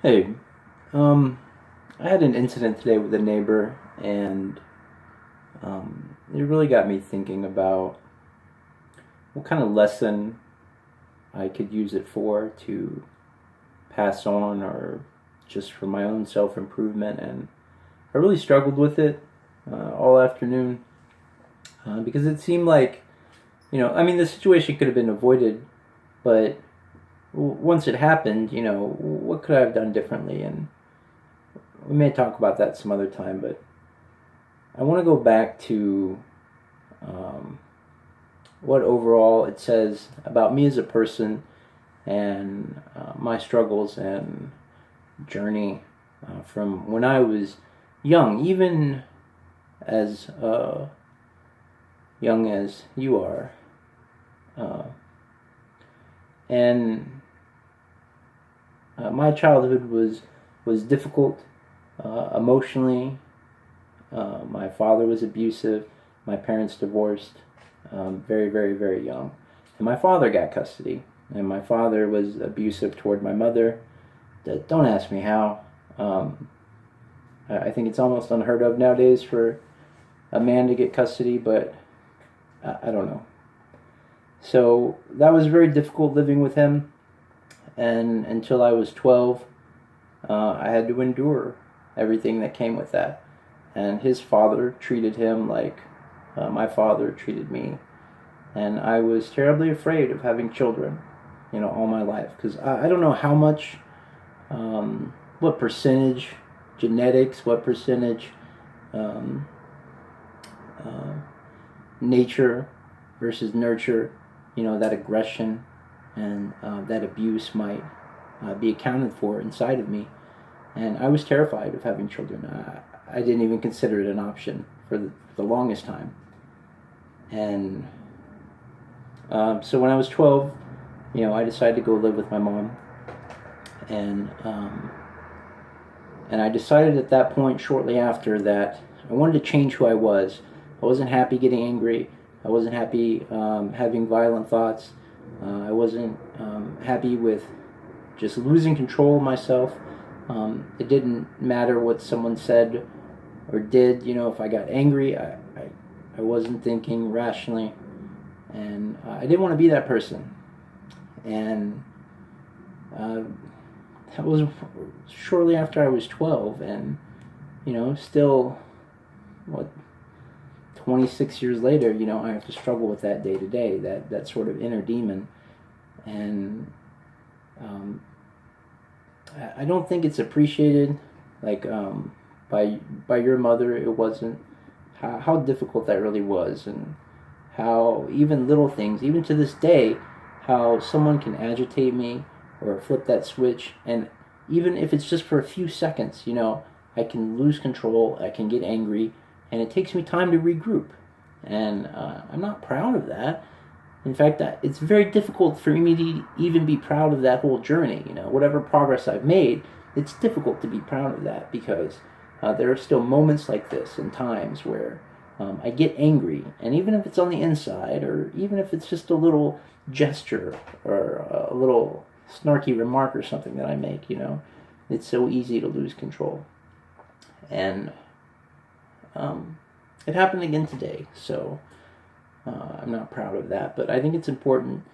Hey, I had an incident today with a neighbor, and it really got me thinking about what kind of lesson I could use it for to pass on or just for my own self improvement. And I really struggled with it all afternoon because it seemed like, the situation could have been avoided, but once it happened, what could I have done differently? And we may talk about that some other time, but I want to go back to um, what overall it says about me as a person and my struggles and journey from when I was young, even as young as you are. Uh, and My childhood was difficult emotionally. My father was abusive. My parents divorced very, very, very young. And my father got custody. And my father was abusive toward my mother. Don't ask me how. I think it's almost unheard of nowadays for a man to get custody, but I don't know. So that was very difficult living with him. And until I was 12, I had to endure everything that came with that. And his father treated him like my father treated me. And I was terribly afraid of having children, all my life. Because I don't know how much, what percentage genetics, what percentage um, uh, nature versus nurture, that aggression and that abuse might be accounted for inside of me. And I was terrified of having children. I didn't even consider it an option for the longest time. And so when I was 12, I decided to go live with my mom. And and I decided at that point, shortly after, that I wanted to change who I was. I wasn't happy getting angry. I wasn't happy having violent thoughts. I wasn't happy with just losing control of myself. It didn't matter what someone said or did. If I got angry, I wasn't thinking rationally. And I didn't want to be that person. And uh, that was shortly after I was 12. And, still, what, 26 years later, I have to struggle with that day to day, that sort of inner demon. And um, I don't think it's appreciated, like by your mother. It wasn't how difficult that really was, and how even little things, even to this day, how someone can agitate me or flip that switch, and even if it's just for a few seconds, I can lose control, I can get angry, and it takes me time to regroup. And I'm not proud of that. In fact, it's very difficult for me to even be proud of that whole journey. Whatever progress I've made, it's difficult to be proud of that because there are still moments like this and times where I get angry, and even if it's on the inside, or even if it's just a little gesture or a little snarky remark or something that I make, it's so easy to lose control. And it happened again today, so I'm not proud of that. But I think it's important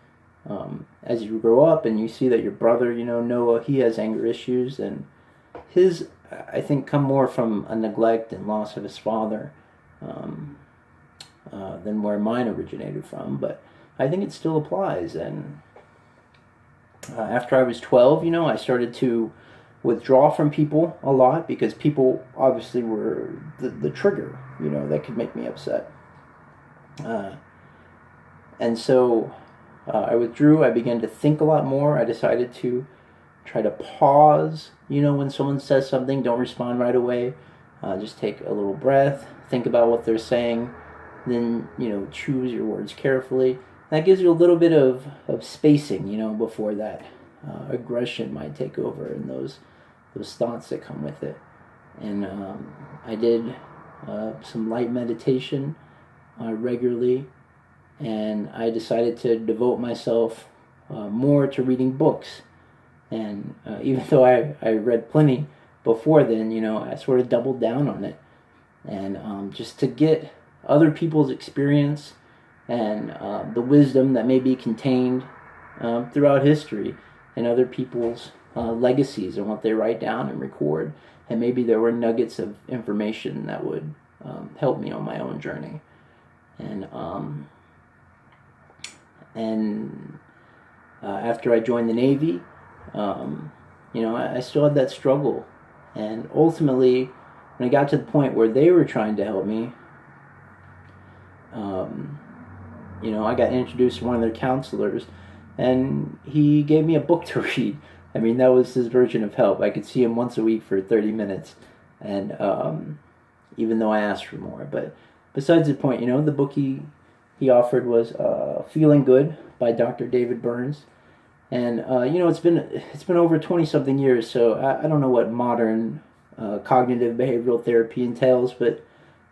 as you grow up and you see that your brother, Noah, he has anger issues, and his, I think, come more from a neglect and loss of his father um, than where mine originated from. But I think it still applies. And after I was 12, I started to withdraw from people a lot because people obviously were the trigger, that could make me upset. Uh, and so I withdrew. I began to think a lot more. I decided to try to pause. When someone says something, don't respond right away. Just take a little breath, think about what they're saying, then, choose your words carefully. That gives you a little bit of spacing, before that aggression might take over and those thoughts that come with it. And I did some light meditation regularly, and I decided to devote myself more to reading books. And even though I read plenty before then, I sort of doubled down on it. And just to get other people's experience and the wisdom that may be contained throughout history and other people's legacies and what they write down and record. And maybe there were nuggets of information that would help me on my own journey. And after I joined the Navy, I still had that struggle. And ultimately, when I got to the point where they were trying to help me, I got introduced to one of their counselors, and he gave me a book to read. I mean, that was his version of help. I could see him once a week for 30 minutes, and even though I asked for more. But besides the point, the book he offered was Feeling Good by Dr. David Burns. And, it's been over 20-something years, so I don't know what modern cognitive behavioral therapy entails, but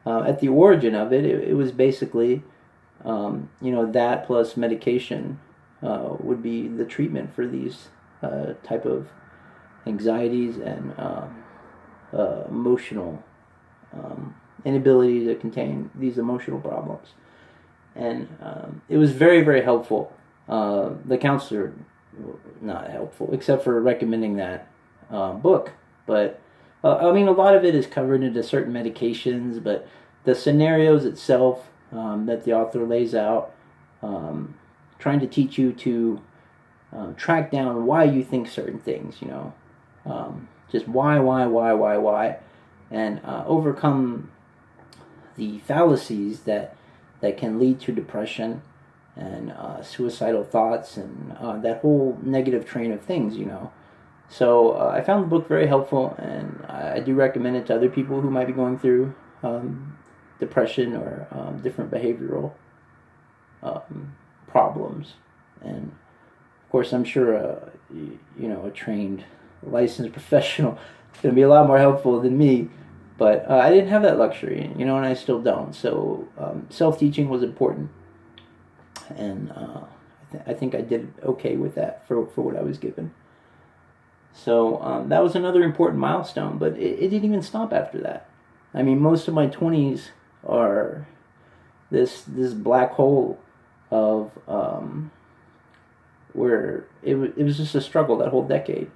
at the origin of it, it was basically, that plus medication would be the treatment for these type of anxieties and emotional inability to contain these emotional problems. And it was very, very helpful. The counselor, not helpful, except for recommending that book. But, a lot of it is covered into certain medications, but the scenarios itself that the author lays out, trying to teach you to track down why you think certain things, just why, and overcome the fallacies that can lead to depression and suicidal thoughts and that whole negative train of things, So I found the book very helpful, and I do recommend it to other people who might be going through depression or different behavioral problems. And of course, I'm sure a trained, licensed professional is going to be a lot more helpful than me. But I didn't have that luxury, and I still don't. So self-teaching was important, and I think I did okay with that for what I was given. So that was another important milestone, but it didn't even stop after that. I mean, most of my 20s are this black hole of where it was just a struggle that whole decade,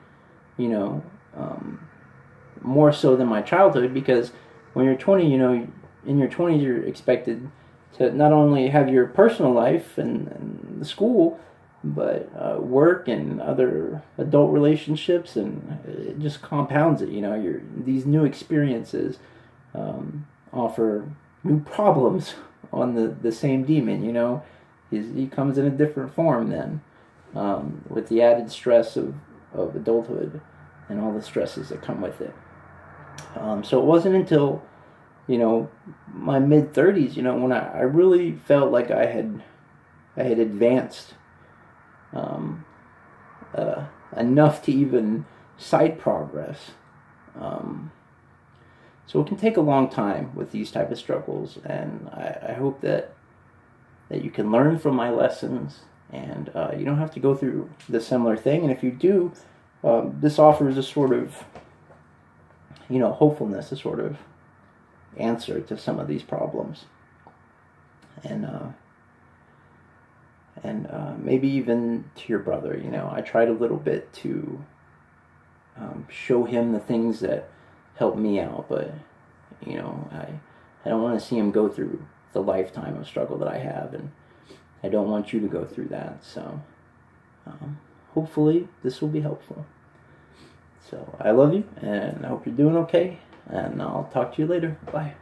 more so than my childhood, because when you're 20, in your 20s you're expected to not only have your personal life and the school, but work and other adult relationships, and it just compounds it. These new experiences offer new problems on the same demon. He comes in a different form then, with the added stress of adulthood and all the stresses that come with it. So it wasn't until my mid-30s, when I really felt like I had advanced enough to even cite progress. So it can take a long time with these type of struggles, and I hope that you can learn from my lessons, and you don't have to go through the similar thing. And if you do, this offers a sort of hopefulness, a sort of answer to some of these problems, and maybe even to your brother. I tried a little bit to show him the things that helped me out, but I don't want to see him go through the lifetime of struggle that I have, and I don't want you to go through that. So hopefully this will be helpful. So I love you, and I hope you're doing okay, and I'll talk to you later. Bye.